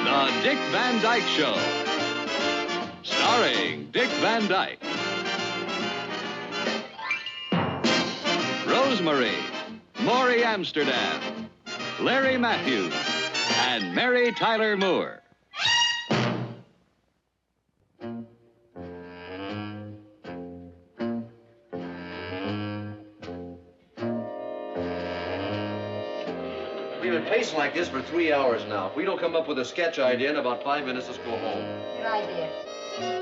The Dick Van Dyke Show. Starring Dick Van Dyke. Rosemary, Maury Amsterdam, Larry Matthews, and Mary Tyler Moore. We've been pacing like this for 3 hours now. If we don't come up with a sketch idea in about 5 minutes, let's go home. Good idea.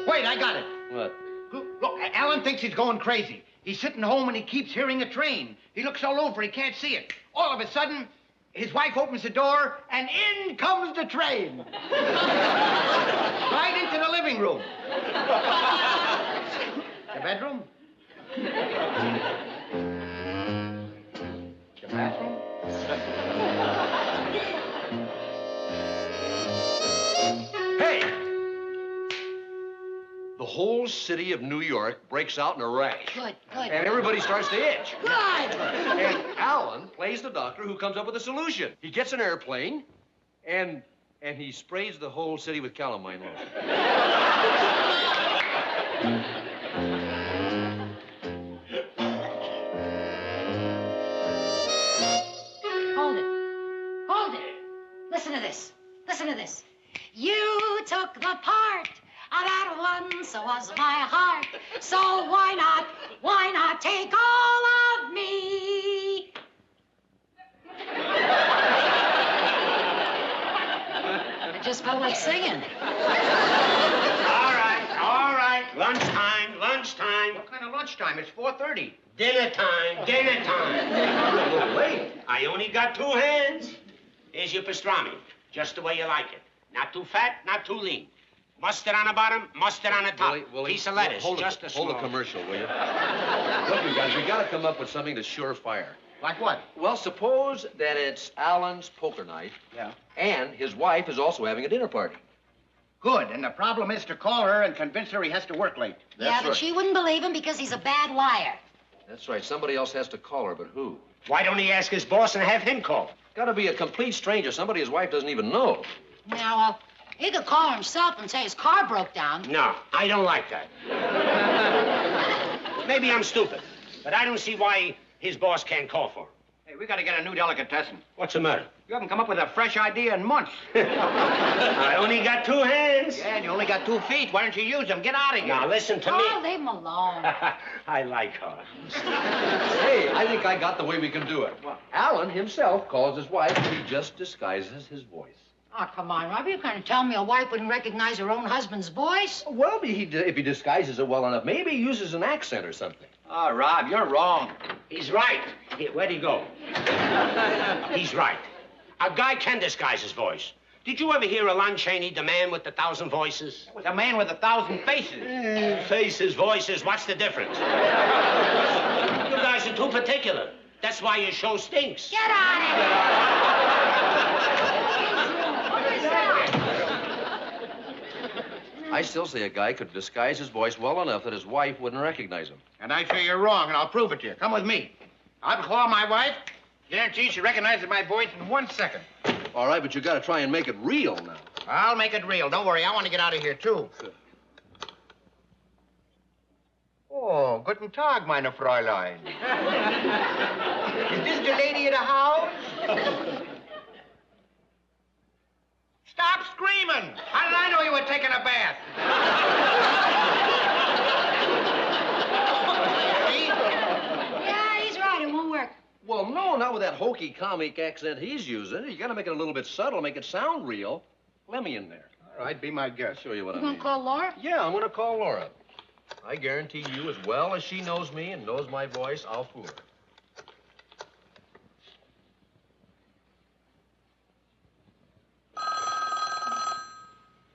Wait, I got it. What? Look, Alan thinks he's going crazy. He's sitting home and he keeps hearing a train. He looks all over, he can't see it. All of a sudden, his wife opens the door, and in comes the train. Right into the living room. The bedroom? The bathroom? Hey! The whole city of New York breaks out in a rash. Good. And everybody starts to itch. Good. And Alan plays the doctor who comes up with a solution. He gets an airplane, and he sprays the whole city with calamine lotion. Hold it. Listen to this. You took the part of that once was my heart. So why not take all of me? I just felt like singing. All right. Lunchtime. What kind of lunchtime? It's 4:30. Dinner time. A little late. I only got 2 hands. Here's your pastrami, just the way you like it. Not too fat, not too lean. Mustard on the bottom, mustard on the top. Willie, Piece of lettuce, hold just a small. Hold the commercial, will you? Look, you guys, we gotta come up with something that's surefire. Like what? Well, suppose that it's Alan's poker night. Yeah. And his wife is also having a dinner party. Good, and the problem is to call her and convince her he has to work late. Yeah, but she wouldn't believe him because he's a bad liar. That's right. Somebody else has to call her, but who? Why don't he ask his boss and have him call? Gotta be a complete stranger, somebody his wife doesn't even know. Now, he could call himself and say his car broke down. No, I don't like that. Maybe I'm stupid, but I don't see why his boss can't call for him. Hey, we gotta get a new delicatessen. What's the matter? You haven't come up with a fresh idea in months. I only got 2 hands. Yeah, and you only got 2 feet. Why don't you use them? Get out of here. Now, listen to Oh, me. leave him alone. I like her. Hey, I think I got the way we can do it. What? Alan himself calls his wife, and he just disguises his voice. Oh, come on, Rob. You can't tell me a wife wouldn't recognize her own husband's voice. Well, if he disguises it well enough, maybe he uses an accent or something. Oh, Rob, you're wrong. He's right. Here, where'd he go? He's right. A guy can disguise his voice. Did you ever hear of Lon Chaney, the man with 1,000 voices? With a man with 1,000 faces. Faces, voices, what's the difference? You guys are too particular. That's why your show stinks. Get out of here! I still say a guy could disguise his voice well enough that his wife wouldn't recognize him. And I say you're wrong, and I'll prove it to you. Come with me. I'll call my wife. Guarantee she recognizes my voice in 1 second. All right, but you gotta try and make it real now. I'll make it real. Don't worry. I want to get out of here, too. Oh, guten Tag, meine Fräulein. Is this the lady of the house? Stop screaming! How did I know you were taking a bath? Yeah, he's right. It won't work. Well, no, not with that hokey comic accent he's using. You gotta make it a little bit subtle, make it sound real. Let me in there. All right, be my guest. Show you what You I gonna mean. call Laura? Yeah, I'm gonna call Laura. I guarantee you, as well as she knows me and knows my voice, I'll fool her.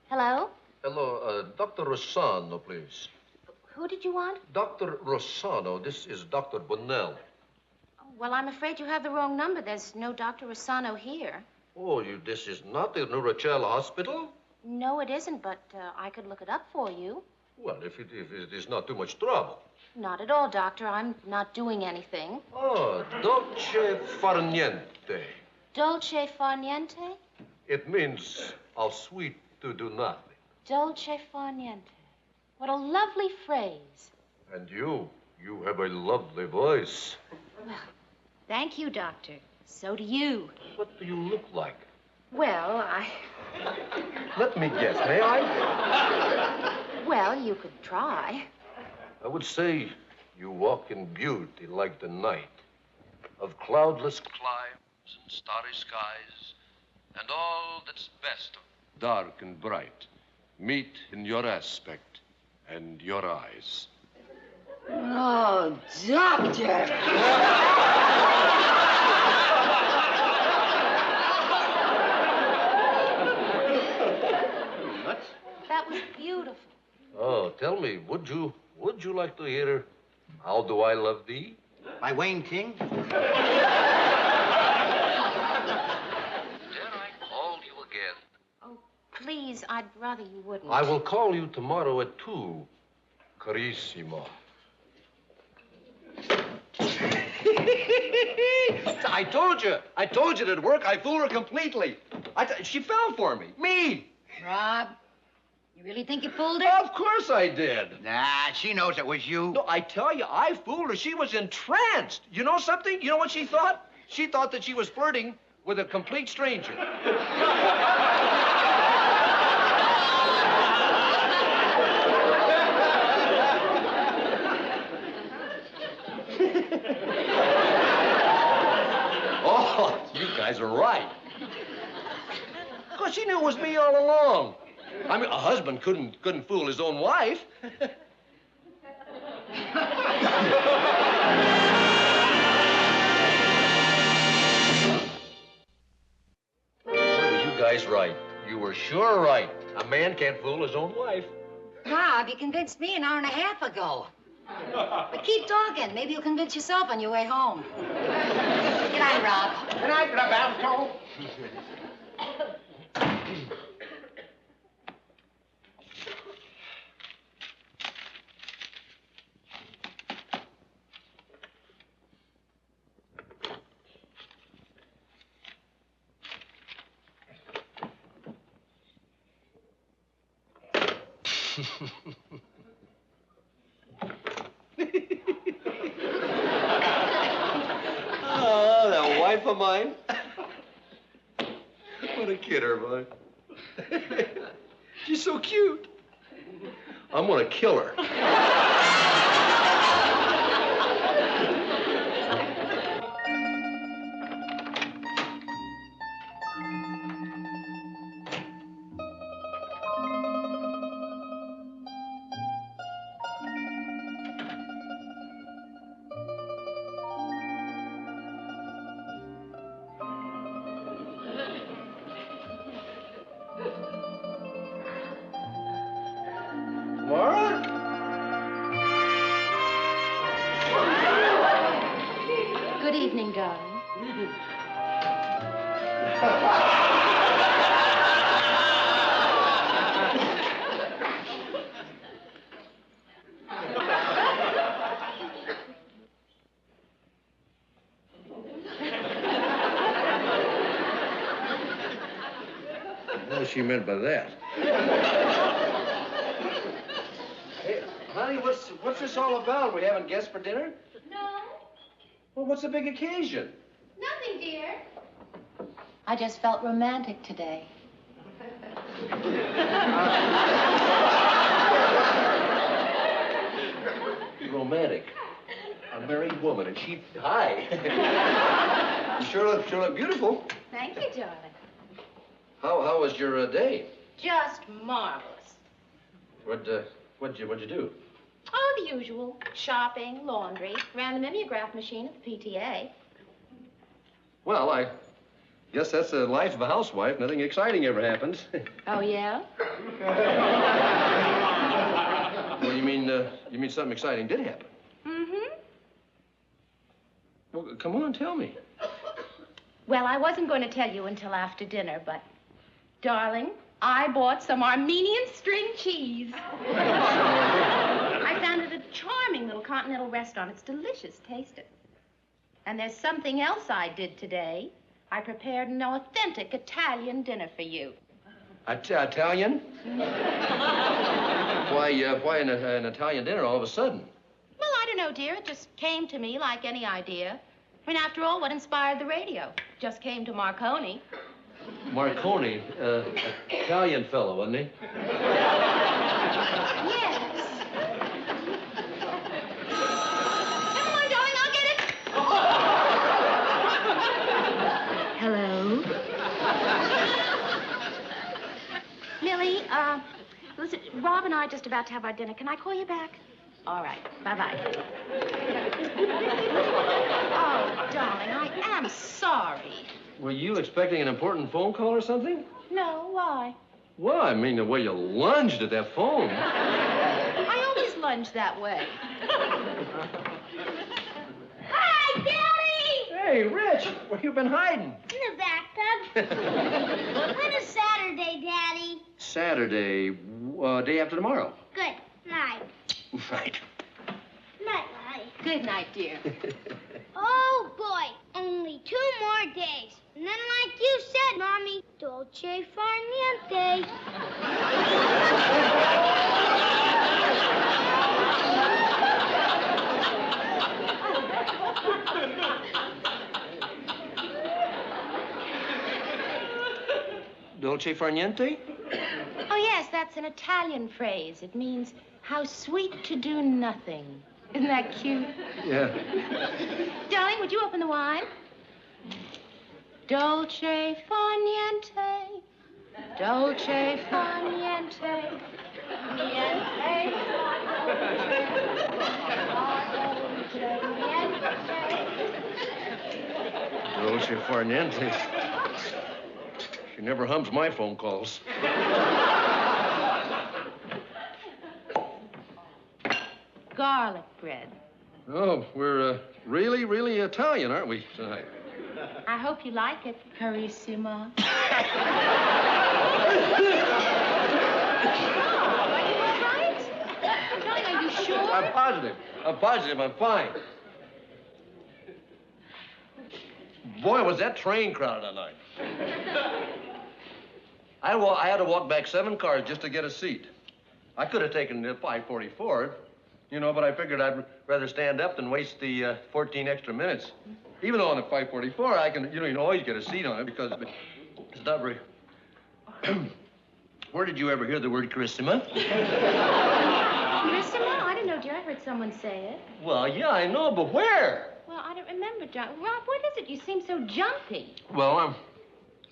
Hello? Hello, Dr. Rossano, please. Who did you want? Dr. Rossano, this is Dr. Bonnell. Well, I'm afraid you have the wrong number. There's no Dr. Rossano here. Oh, this is not the New Rochelle Hospital? No, it isn't, but I could look it up for you. Well, if it is not too much trouble. Not at all, Doctor. I'm not doing anything. Oh, dolce far niente. Dolce far niente? It means How sweet to do nothing. Dolce far niente. What a lovely phrase. And you have a lovely voice. Well, thank you, Doctor. So do you. What do you look like? Well, Let me guess, may I? Well, you could try. I would say you walk in beauty like the night of cloudless climes and starry skies, and all that's best of dark and bright meet in your aspect and your eyes. Oh, Doctor. That was beautiful. Oh, tell me, would you like to hear How Do I Love Thee? By Wayne King? Dare I call you again? Oh, please, I'd rather you wouldn't. I will call you tomorrow at 2, Carissimo. I told you it'd work. I fooled her completely. She fell for me. Me. Rob, you really think you fooled her? Of course I did. Nah, she knows it was you. No, I tell you, I fooled her. She was entranced. You know something? You know what she thought? She thought that she was flirting with a complete stranger. Oh, you guys are right. Of course, she knew it was me all along. I mean, a husband couldn't fool his own wife. You guys right. You were sure right. A man can't fool his own wife. Rob, you convinced me an hour and a half ago. But keep talking. Maybe you'll convince yourself on your way home. Good night, Rob. Good night, Roberto. Oh, that wife of mine. What a kidder, boy. She's so cute. I'm gonna kill her. Good evening, darling. What she meant by that? Hey, honey, what's this all about? We having guests for dinner? No, Well, what's the big occasion? nothing, dear. I just felt romantic today. Romantic. A married woman, and she... Hi. You sure look beautiful. Thank you, darling. How was your day? Just marvelous. What'd you do? Oh, the usual. Shopping, laundry, ran the mimeograph machine at the PTA. Well, I guess that's the life of a housewife. Nothing exciting ever happens. Oh, yeah? Well, you mean something exciting did happen? Mm-hmm. Well, come on, tell me. Well, I wasn't going to tell you until after dinner, but, darling, I bought some Armenian string cheese. I found it at a charming little continental restaurant. It's delicious. Taste it. And there's something else I did today. I prepared an authentic Italian dinner for you. Italian? Why an Italian dinner all of a sudden? Well, I don't know, dear. It just came to me like any idea. I mean, after all, what inspired the radio? Just came to Marconi. Marconi, Italian fellow, wasn't he? Yes. Come on, darling, I'll get it. Hello? Millie, listen, Rob and I are just about to have our dinner. Can I call you back? All right. Bye-bye. Oh, darling, I am sorry. Were you expecting an important phone call or something? No, why? Well, I mean, the way you lunged at that phone. I always lunge that way. Hi, Daddy! Hey, Rich, where you been hiding? In the bathtub. When is Saturday, Daddy? Saturday, day after tomorrow. Good night. Right. Night, Daddy. Good night, dear. Oh, boy. Only 2 more days. And then, like you said, Mommy, dolce far niente. Dolce far niente? Oh, yes, that's an Italian phrase. It means how sweet to do nothing. Isn't that cute? Yeah. Darling, would you open the wine? Dolce far niente. Dolce far niente. Niente. Dolce far niente. She never hums my phone calls. Garlic bread. Oh, we're really, really Italian, aren't we, tonight? I hope you like it, Carissima. Oh, are you all right? Darling, are you sure? I'm positive. I'm fine. Boy, was that train crowded tonight. I had to walk back 7 cars just to get a seat. I could have taken the 544, but I figured I'd rather stand up than waste the 14 extra minutes. Even though on the 544, I can, you can always get a seat on it because it's not very... Where did you ever hear the word Carissima? Carissima? I don't know, dear. I heard someone say it. Well, yeah, I know, but where? Well, I don't remember, John. Rob, what is it? You seem so jumpy. Well,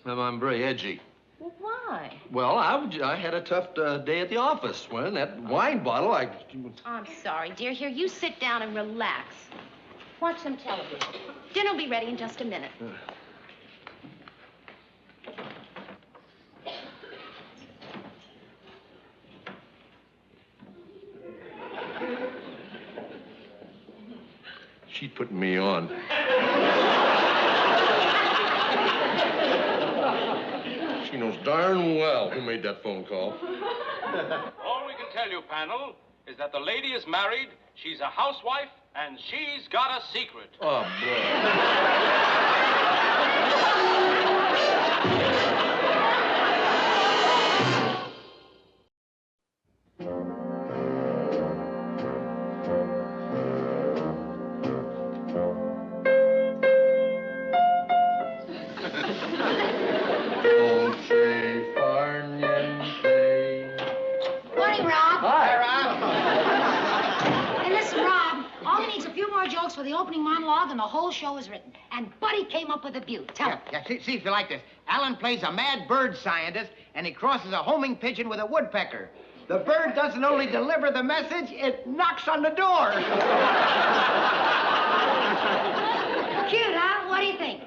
I'm very edgy. Well, why? Well, I had a tough day at the office. When that wine bottle, I'm sorry, dear. Here, you sit down and relax. Watch some television. Dinner will be ready in just a minute. She's putting me on. She knows darn well who made that phone call. All we can tell you, panel, is that the lady is married, she's a housewife, and she's got a secret. Oh, Morning, Rob. Hi, Hey, listen, Rob. All he needs a few more jokes for the opening monologue, and the whole show is written. And Buddy came up with a beaut. Tell him. Yeah, see if you like this. Alan plays a mad bird scientist, and he crosses a homing pigeon with a woodpecker. The bird doesn't only deliver the message, it knocks on the door. Cute, huh? What do you think?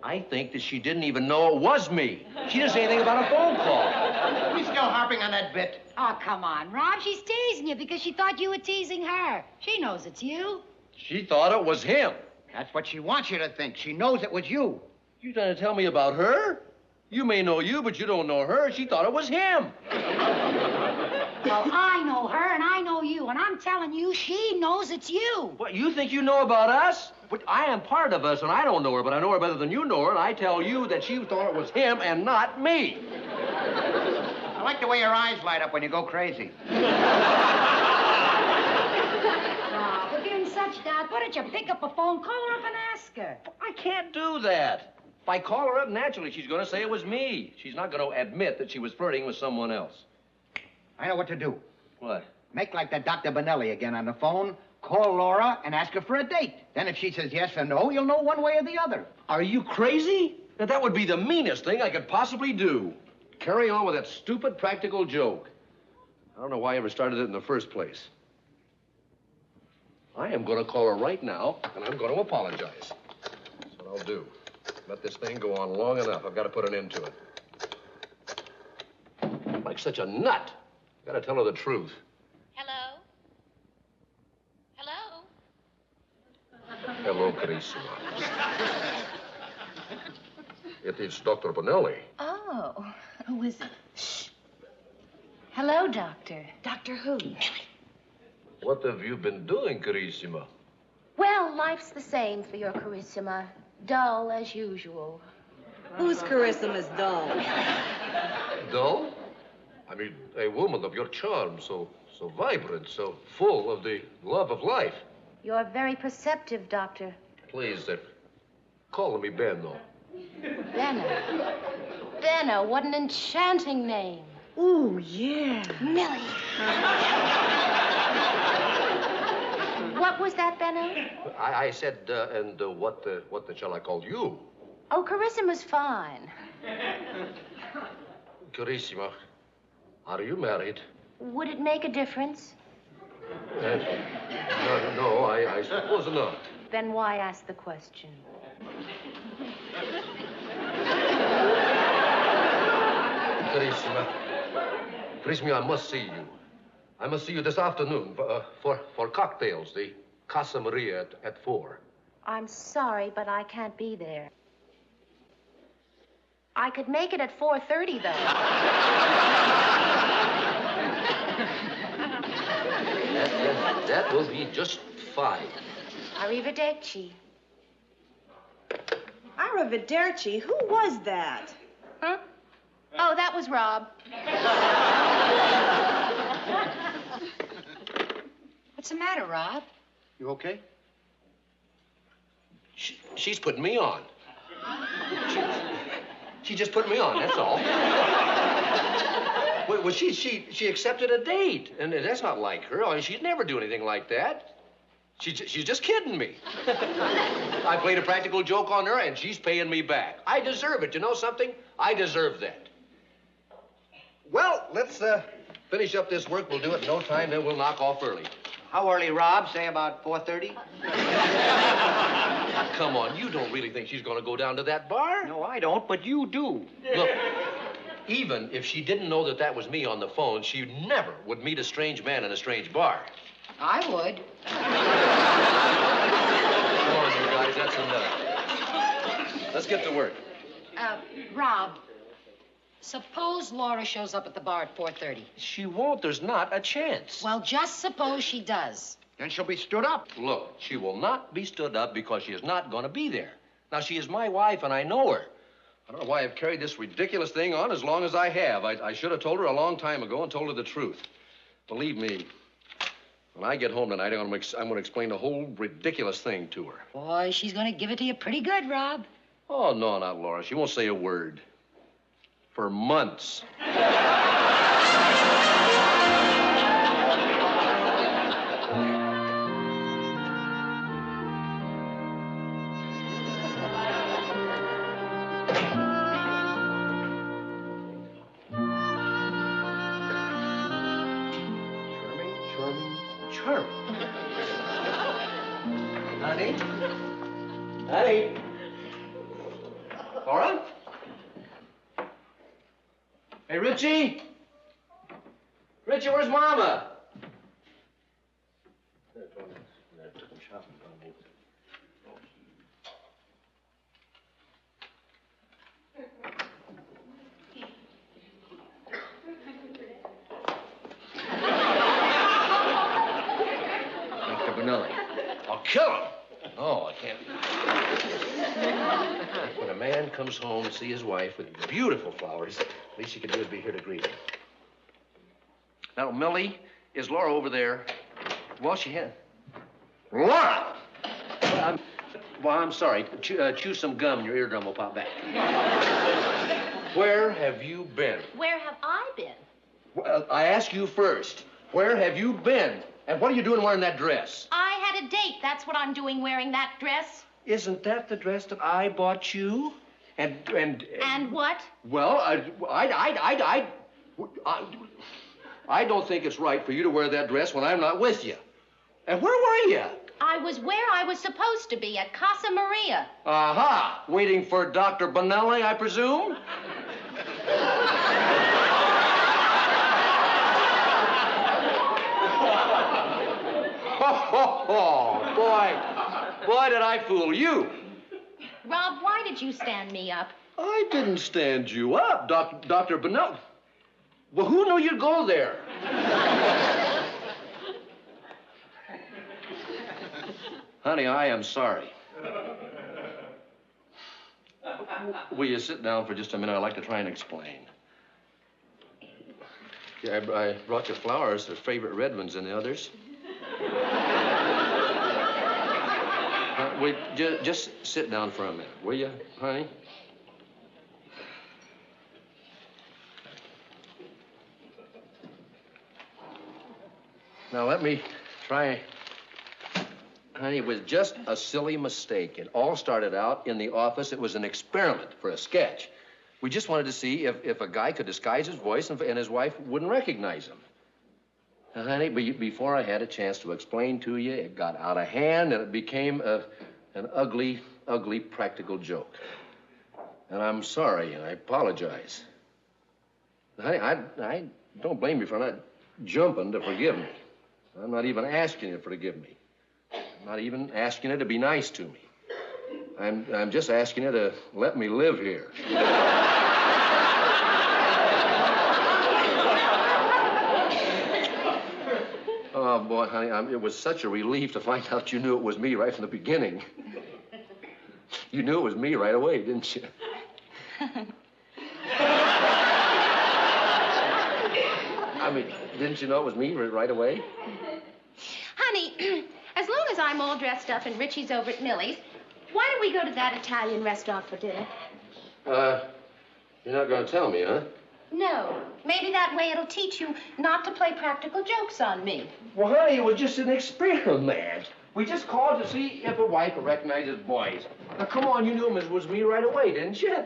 I think that she didn't even know it was me. She didn't say anything about a phone call. You still harping on that bit? Oh, come on, Rob. She's teasing you because she thought you were teasing her. She knows it's you. She thought it was him. That's what she wants you to think. She knows it was you. You trying to tell me about her? You may know you, but you don't know her. She thought it was him. Well, I know her and I know you. you, and I'm telling you, she knows it's you. What, you think you know about us? But I am part of us, and I don't know her, but I know her better than you know her, and I tell you that she thought it was him and not me. I like the way your eyes light up when you go crazy. Rob, if you're in such doubt, why don't you pick up a phone, call her up and ask her? I can't do that. If I call her up, naturally, she's going to say it was me. She's not going to admit that she was flirting with someone else. I know what to do. What? Make like that Dr. Benelli again on the phone. Call Laura and ask her for a date. Then if she says yes or no, you'll know one way or the other. Are you crazy? Now, that would be the meanest thing I could possibly do. Carry on with that stupid practical joke. I don't know why I ever started it in the first place. I am going to call her right now, and I'm going to apologize. That's what I'll do. Let this thing go on long enough. I've got to put an end to it. I'm like such a nut. I've got to tell her the truth. Hello? Hello? Hello, Carissima. It is Dr. Bonelli. Oh, who is it? Shh. Hello, Doctor. Doctor who? What have you been doing, Carissima? Well, life's the same for your Carissima. Dull as usual. Whose Carissa's dull? Dull? I mean, a woman of your charm, so vibrant, so full of the love of life. You're very perceptive, Doctor. Please, call me Benno. Benno. Benno, what an enchanting name. Ooh, yeah. Millie. What was that, Benno? I said, what shall I call you? Oh, Carissa's fine. Carissima, are you married? Would it make a difference? No, I suppose not. Then why ask the question? Carissima, I must see you. I must see you this afternoon for cocktails, the Casa Maria at 4. I'm sorry, but I can't be there. I could make it at 4:30, though. That will be just fine. Arrivederci. Arrivederci? Who was that? Huh? Oh, that was Rob. What's the matter, Rob? You okay? She's putting me on. She just put me on, that's all. Well, she accepted a date, and that's not like her. I mean, she'd never do anything like that. She's just kidding me. I played a practical joke on her, and she's paying me back. I deserve it. You know something? I deserve that. Well, let's finish up this work. We'll do it in no time, then we'll knock off early. How early, Rob? Say about 4:30? Come on, you don't really think she's going to go down to that bar? No, I don't, but you do. Look, even if she didn't know that was me on the phone, she never would meet a strange man in a strange bar. I would. Come on, you guys, that's enough. Let's get to work. Rob, suppose Laura shows up at the bar at 4:30. She won't. There's not a chance. Well, just suppose she does. Then she'll be stood up. Look, she will not be stood up because she is not going to be there. Now, she is my wife, and I know her. I don't know why I've carried this ridiculous thing on as long as I have. I should have told her a long time ago and told her the truth. Believe me, when I get home tonight, I'm going to explain the whole ridiculous thing to her. Boy, she's going to give it to you pretty good, Rob. Oh, no, not Laura. She won't say a word. For months. Charming. Honey? Honey? Laura? Hey, Richie? Richie, where's Mama? Millie. I'll kill him. No, I can't. When a man comes home to see his wife with beautiful flowers, least you can do is be here to greet him. Now, Millie, is Laura over there? Well, she had. Laura! I'm sorry. Chew some gum and your eardrum will pop back. Where have you been? Where have I been? Well, I ask you first. Where have you been? And what are you doing wearing that dress? I had a date. That's what I'm doing wearing that dress. Isn't that the dress that I bought you? And what? Well, I don't think it's right for you to wear that dress when I'm not with you. And where were you? I was where I was supposed to be, at Casa Maria. Aha! Waiting for Dr. Bonelli, I presume? Oh, boy, did I fool you. Rob, why did you stand me up? I didn't stand you up, Dr. Bonelli. Well, who knew you'd go there? Honey, I am sorry. Will you sit down for just a minute? I'd like to try and explain. Yeah, I brought you flowers, the favorite red ones and the others. Just sit down for a minute, will you, honey? Now, let me try. Honey, it was just a silly mistake. It all started out in the office. It was an experiment for a sketch. We just wanted to see if a guy could disguise his voice and his wife wouldn't recognize him. Now, honey, before I had a chance to explain to you, it got out of hand and it became an ugly, ugly practical joke. And I'm sorry, and I apologize. Honey, I don't blame you for not jumping to forgive me. I'm not even asking you to forgive me. I'm not even asking you to be nice to me. I'm just asking you to let me live here. Oh, boy, honey, it was such a relief to find out you knew it was me right from the beginning. You knew it was me right away, didn't you? I mean, didn't you know it was me right away? Honey, as long as I'm all dressed up and Richie's over at Millie's, why don't we go to that Italian restaurant for dinner? You're not going to tell me, huh? No. Maybe that way it'll teach you not to play practical jokes on me. Well, honey, it was just an experiment. We just called to see if a wife would recognize his voice. Now, come on, you knew it was me right away, didn't you?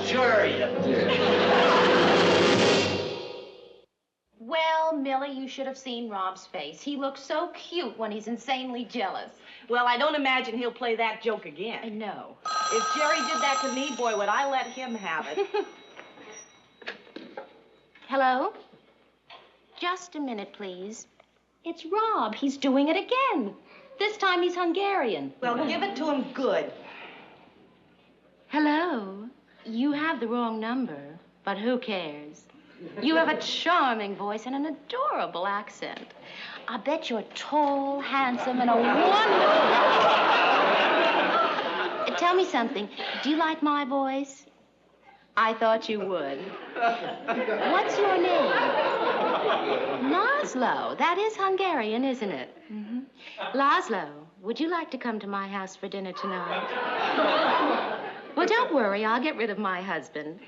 Sure you did. Well, Millie, you should have seen Rob's face. He looks so cute when he's insanely jealous. Well, I don't imagine he'll play that joke again. I know. If Jerry did that to me, boy, would I let him have it. Hello? Just a minute, please. It's Rob. He's doing it again. This time he's Hungarian. Well, give it to him good. Hello? You have the wrong number, but who cares? You have a charming voice and an adorable accent. I bet you're tall, handsome, and a wonderful... Tell me something. Do you like my voice? I thought you would. What's your name? Laszlo. That is Hungarian, isn't it? Mm-hmm. Laszlo, would you like to come to my house for dinner tonight? Well, don't worry. I'll get rid of my husband.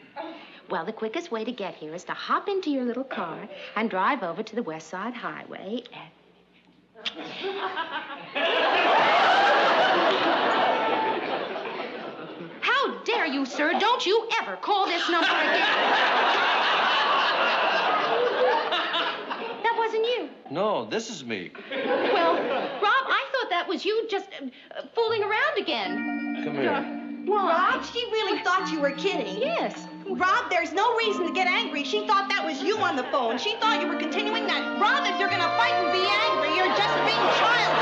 Well, the quickest way to get here is to hop into your little car and drive over to the West Side Highway and... How dare you, sir? Don't you ever call this number again. That wasn't you. No, this is me. Well, Rob, I thought that was you just fooling around again. Come here. Rob, she really thought you were kidding. Yes. Rob, there's no reason to get angry. She thought that was you on the phone. She thought you were continuing that. Rob, if you're going to fight and be angry, you're just being childish.